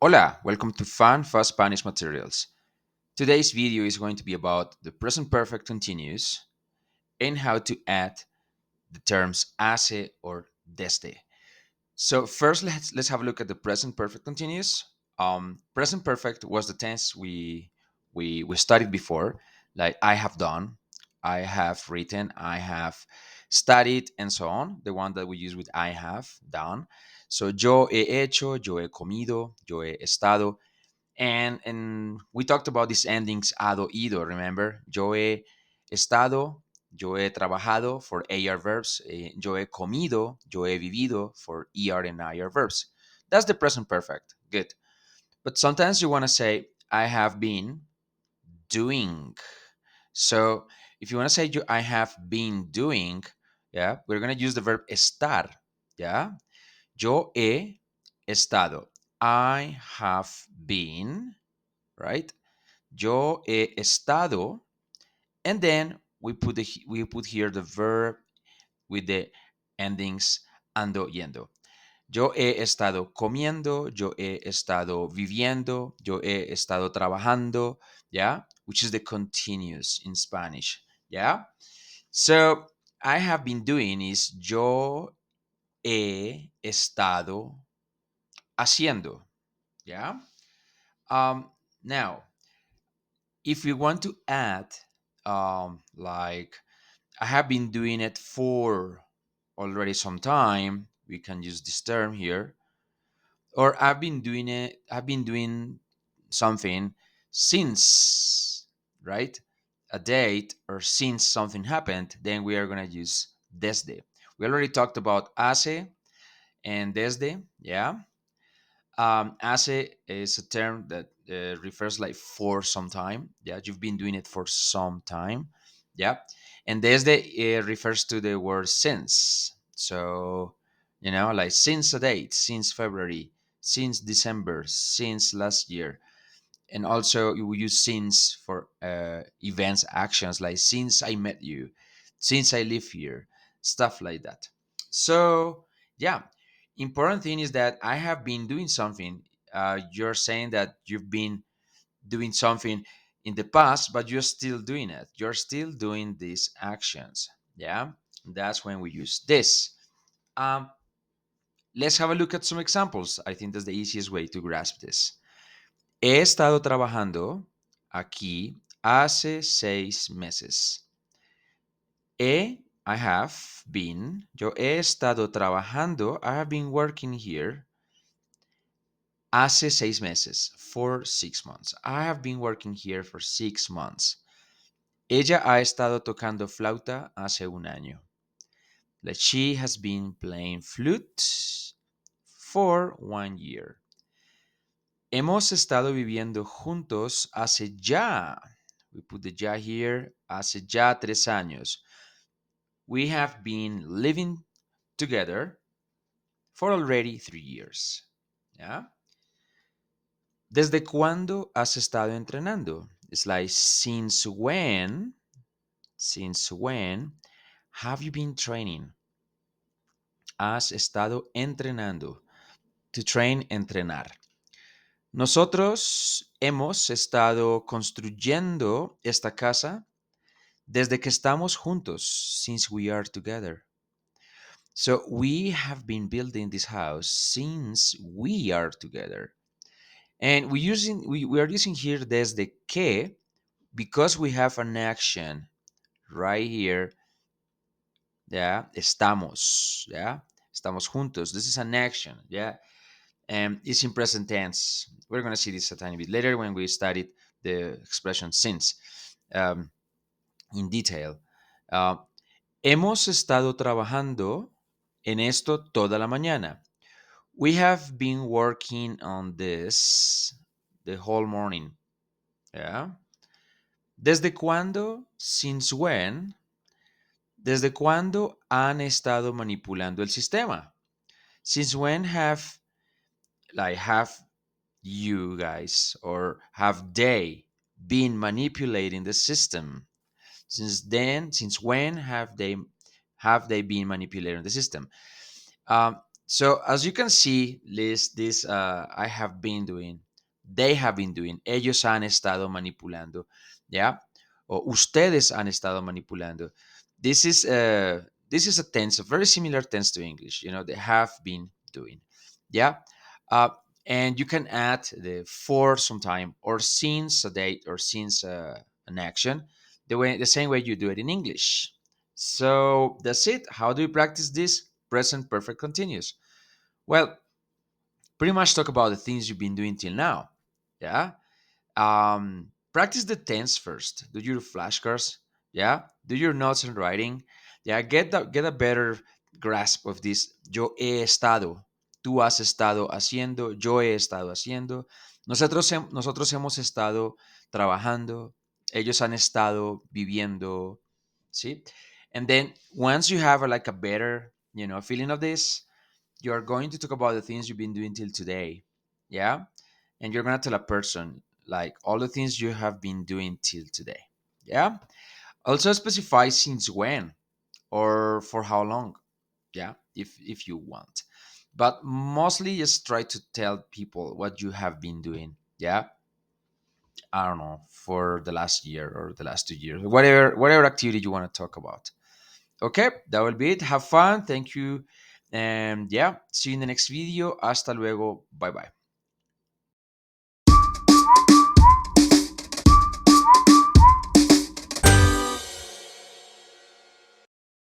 Hola, welcome to Fun Fast Spanish Materials. Today's video is going to be about the present perfect continuous and how to add the terms hace or desde. So first, let's have a look at the present perfect continuous. Present perfect was the tense we studied before, like I have done, I have written, I have studied, and so on. The one that we use with I have done. So yo he hecho, yo he comido, yo he estado, and we talked about these endings ado, ido. Remember, yo he estado, yo he trabajado for AR verbs, yo he comido, yo he vivido for ER and IR verbs. That's the present perfect. Good. But sometimes you want to say I have been doing. So if you want to say I have been doing, yeah, we're gonna use the verb estar. Yeah, yo he estado. I have been, right? Yo he estado, and then we put here the verb with the endings ando, yendo. Yo he estado comiendo, yo he estado viviendo, yo he estado trabajando, yeah, which is the continuous in Spanish, yeah. So I have been doing is yo he estado haciendo, yeah. Um, Now, if we want to add, like I have been doing it for already some time, we can use this term here. Or I've been doing something since, right? A date or since something happened, then we are going to use desde. We already talked about hace and desde, yeah. Hace is a term that refers like for some time. Yeah, you've been doing it for some time. Yeah, and desde refers to the word since. So, like since a date, since February, since December, since last year. And also you will use since for events, actions, like since I met you, since I live here, stuff like that. So yeah, important thing is that I have been doing something. You're saying that you've been doing something in the past, but you're still doing it, you're still doing these actions. Yeah, that's when we use this. um, let's have a look at some examples. I think that's the easiest way to grasp this. He estado trabajando aquí hace 6 meses. I have been, yo he estado trabajando, I have been working here hace 6 meses, for 6 months. I have been working here for 6 months. Ella ha estado tocando flauta hace un año. Like she has been playing flute for 1 year. Hemos estado viviendo juntos hace ya, we put the ya here, hace ya 3 años. We have been living together for already 3 years. Yeah. ¿Desde cuándo has estado entrenando? It's like since when have you been training? Has estado entrenando. To train, entrenar. Nosotros hemos estado construyendo esta casa desde que estamos juntos, since we are together. So we have been building this house since we are together. And we are using here desde que because we have an action right here. Yeah, estamos. Yeah, estamos juntos. This is an action. Yeah, and it's in present tense. We're going to see this a tiny bit later when we studied the expression since in detail. Uh, Hemos estado trabajando en esto toda la mañana. We have been working on this the whole morning. Yeah. ¿Desde cuándo? Since when? ¿Desde cuándo han estado manipulando el sistema? Since when have you guys or have they been manipulating the system? Since when have they been manipulating the system? Um, So as you can see, Liz, this I have been doing, they have been doing, ellos han estado manipulando, yeah, o ustedes han estado manipulando. This is a tense, a very similar tense to English. You know, they have been doing, yeah, uh, and you can add the for sometime or since a date or since an action, the same way you do it in English. So that's it. How do you practice this? Present perfect continuous. Well, pretty much talk about the things you've been doing till now. Yeah. Practice the tense first. Do your flashcards. Yeah. Do your notes and writing. Yeah. Get a better grasp of this. Yo he estado. Tú has estado haciendo. Yo he estado haciendo. Nosotros hemos estado trabajando. Ellos han estado viviendo. See? And then once you have like a better, feeling of this, you're going to talk about the things you've been doing till today. Yeah. And you're going to tell a person like all the things you have been doing till today. Yeah. Also specify since when or for how long. Yeah. If you want. But mostly just try to tell people what you have been doing. Yeah. I don't know, for the last year or the last 2 years, whatever activity you want to talk about. Okay, that will be it. Have fun. Thank you. And yeah, see you in the next video. Hasta luego. Bye bye.